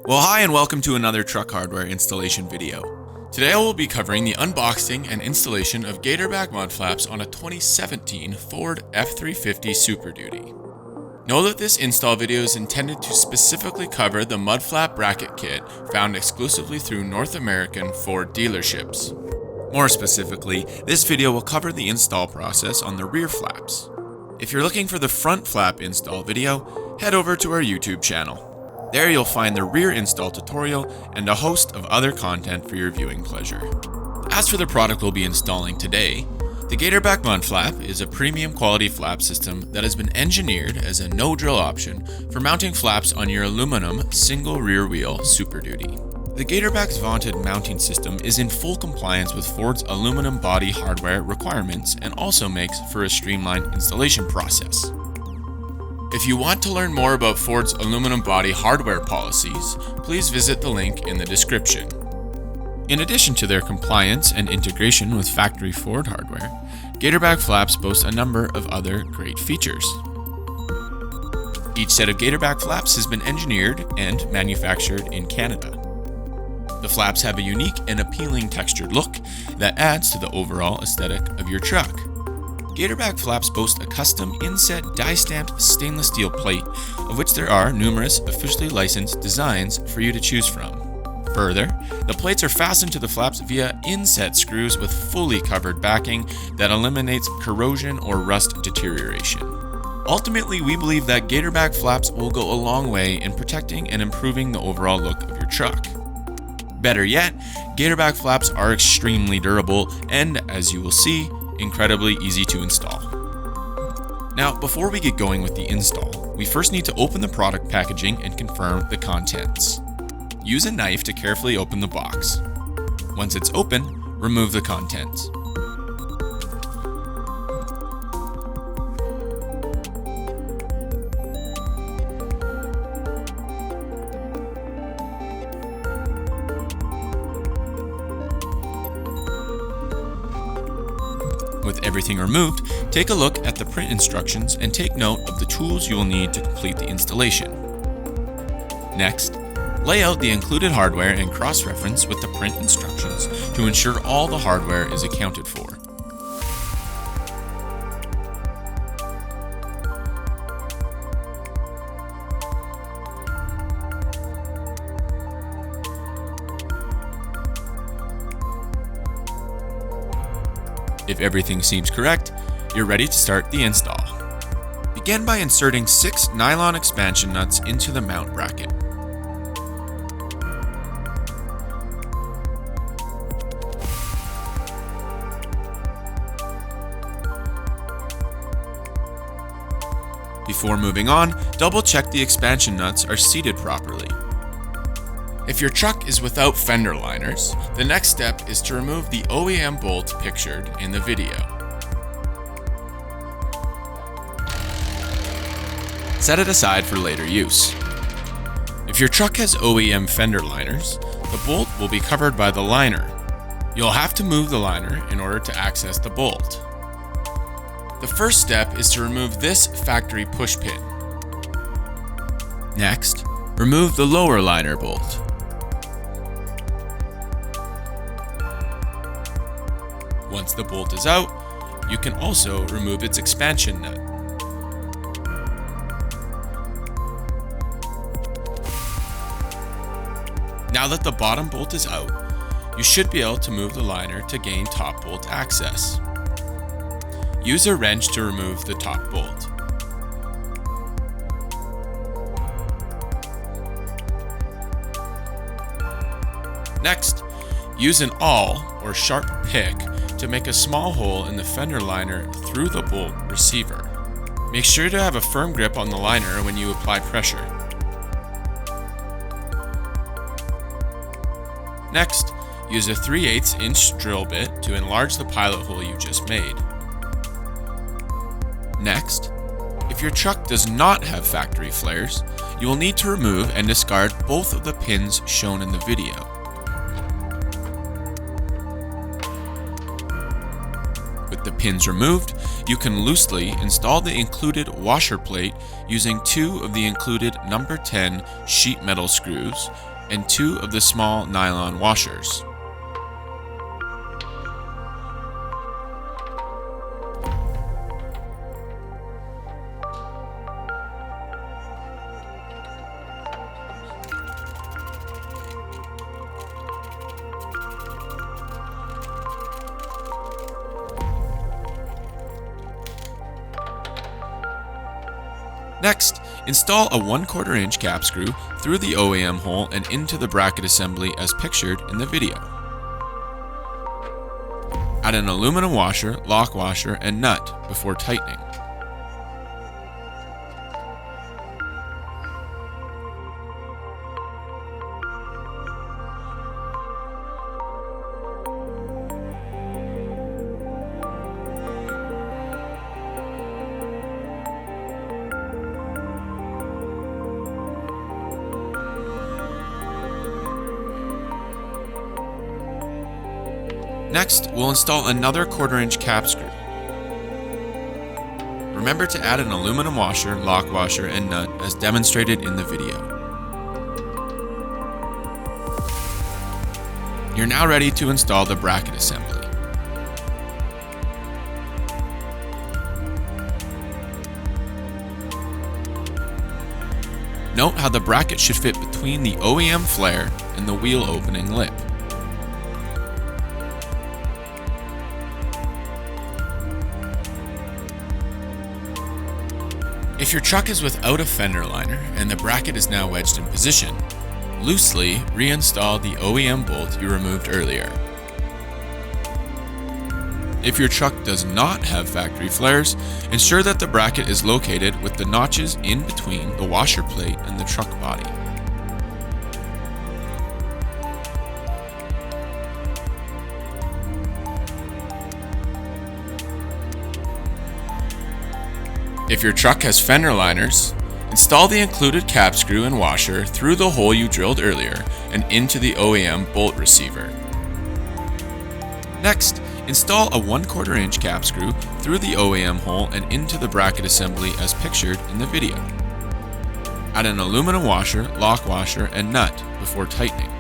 Well, hi and welcome to another truck hardware installation video. Today I will be covering the unboxing and installation of Gatorback mud flaps on a 2017 Ford F-350 Super Duty. Know that this install video is intended to specifically cover the mud flap bracket kit found exclusively through North American Ford dealerships. More specifically, this video will cover the install process on the rear flaps. If you're looking for the front flap install video, head over to our YouTube channel. There you'll find the rear install tutorial and a host of other content for your viewing pleasure. As for the product we'll be installing today, the Gatorback mud flap is a premium quality flap system that has been engineered as a no-drill option for mounting flaps on your aluminum single rear wheel Super Duty. The Gatorback's vaunted mounting system is in full compliance with Ford's aluminum body hardware requirements and also makes for a streamlined installation process. If you want to learn more about Ford's aluminum body hardware policies, please visit the link in the description. In addition to their compliance and integration with factory Ford hardware, Gatorback flaps boast a number of other great features. Each set of Gatorback flaps has been engineered and manufactured in Canada. The flaps have a unique and appealing textured look that adds to the overall aesthetic of your truck. Gatorback flaps boast a custom inset die-stamped stainless steel plate, of which there are numerous officially licensed designs for you to choose from. Further, the plates are fastened to the flaps via inset screws with fully covered backing that eliminates corrosion or rust deterioration. Ultimately, we believe that Gatorback flaps will go a long way in protecting and improving the overall look of your truck. Better yet, Gatorback flaps are extremely durable and, as you will see, incredibly easy to install. Now, before we get going with the install, we first need to open the product packaging and confirm the contents. Use a knife to carefully open the box. Once it's open, remove the contents. With everything removed, take a look at the print instructions and take note of the tools you will need to complete the installation. Next, lay out the included hardware and cross-reference with the print instructions to ensure all the hardware is accounted for. If everything seems correct, you're ready to start the install. Begin by inserting 6 nylon expansion nuts into the mount bracket. Before moving on, double check the expansion nuts are seated properly. If your truck is without fender liners, the next step is to remove the OEM bolt pictured in the video. Set it aside for later use. If your truck has OEM fender liners, the bolt will be covered by the liner. You'll have to move the liner in order to access the bolt. The first step is to remove this factory push pin. Next, remove the lower liner bolt. Once the bolt is out, you can also remove its expansion nut. Now that the bottom bolt is out, you should be able to move the liner to gain top bolt access. Use a wrench to remove the top bolt. Next, use an awl or sharp pick to make a small hole in the fender liner through the bolt receiver. Make sure to have a firm grip on the liner when you apply pressure. Next, use a 3/8 inch drill bit to enlarge the pilot hole you just made. Next, if your truck does not have factory flares, you will need to remove and discard both of the pins shown in the video. With the pins removed, you can loosely install the included washer plate using 2 of the included number 10 sheet metal screws and 2 of the small nylon washers. Next, install a 1/4 inch cap screw through the OEM hole and into the bracket assembly as pictured in the video. Add an aluminum washer, lock washer, and nut before tightening. Next, we'll install another 1/4 inch cap screw. Remember to add an aluminum washer, lock washer, and nut as demonstrated in the video. You're now ready to install the bracket assembly. Note how the bracket should fit between the OEM flare and the wheel opening lip. If your truck is without a fender liner and the bracket is now wedged in position, loosely reinstall the OEM bolt you removed earlier. If your truck does not have factory flares, ensure that the bracket is located with the notches in between the washer plate and the truck body. If your truck has fender liners, install the included cap screw and washer through the hole you drilled earlier and into the OEM bolt receiver. Next, install a 1/4 inch cap screw through the OEM hole and into the bracket assembly as pictured in the video. Add an aluminum washer, lock washer, and nut before tightening.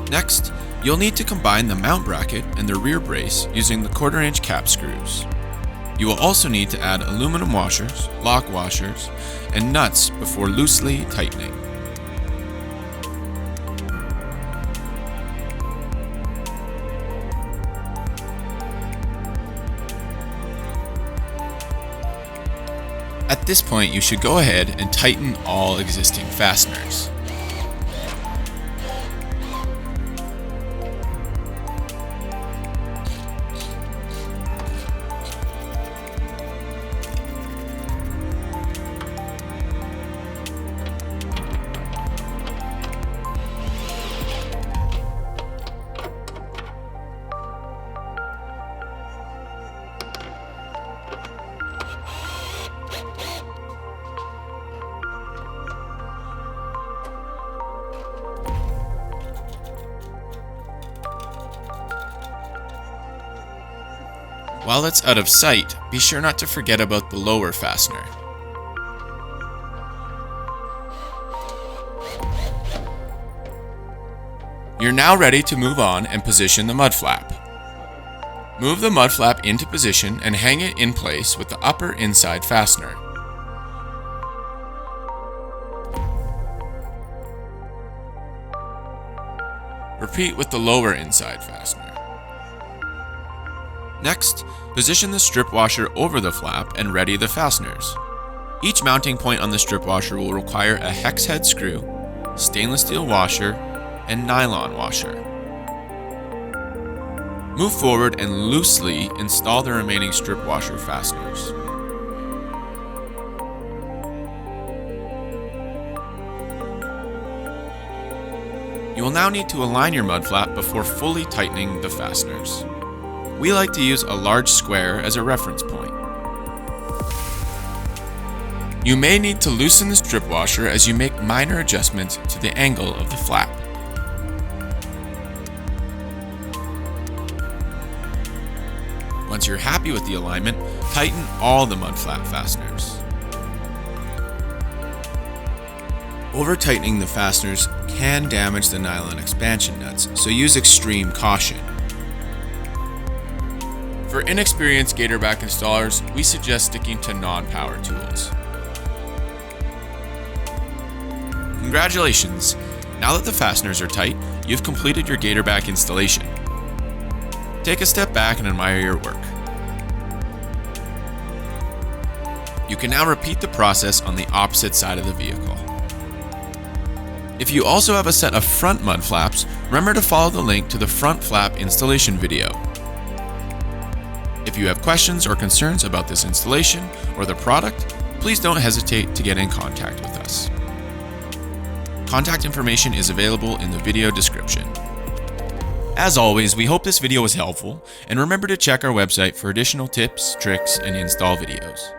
Next, you'll need to combine the mount bracket and the rear brace using the 1/4 inch cap screws. You will also need to add aluminum washers, lock washers, and nuts before loosely tightening. At this point, you should go ahead and tighten all existing fasteners. While it's out of sight, be sure not to forget about the lower fastener. You're now ready to move on and position the mud flap. Move the mud flap into position and hang it in place with the upper inside fastener. Repeat with the lower inside fastener. Next, position the strip washer over the flap and ready the fasteners. Each mounting point on the strip washer will require a hex head screw, stainless steel washer, and nylon washer. Move forward and loosely install the remaining strip washer fasteners. You will now need to align your mud flap before fully tightening the fasteners. We like to use a large square as a reference point. You may need to loosen the strip washer as you make minor adjustments to the angle of the flap. Once you're happy with the alignment, tighten all the mud flap fasteners. Over-tightening the fasteners can damage the nylon expansion nuts, so use extreme caution. For inexperienced Gatorback installers, we suggest sticking to non-power tools. Congratulations! Now that the fasteners are tight, you've completed your Gatorback installation. Take a step back and admire your work. You can now repeat the process on the opposite side of the vehicle. If you also have a set of front mud flaps, remember to follow the link to the front flap installation video. If you have questions or concerns about this installation or the product, please don't hesitate to get in contact with us. Contact information is available in the video description. As always, we hope this video was helpful, and remember to check our website for additional tips, tricks, and install videos.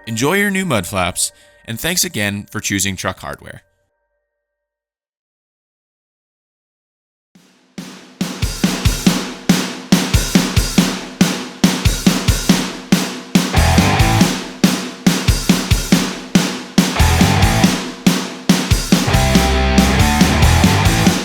Enjoy your new mud flaps, and thanks again for choosing Truck Hardware.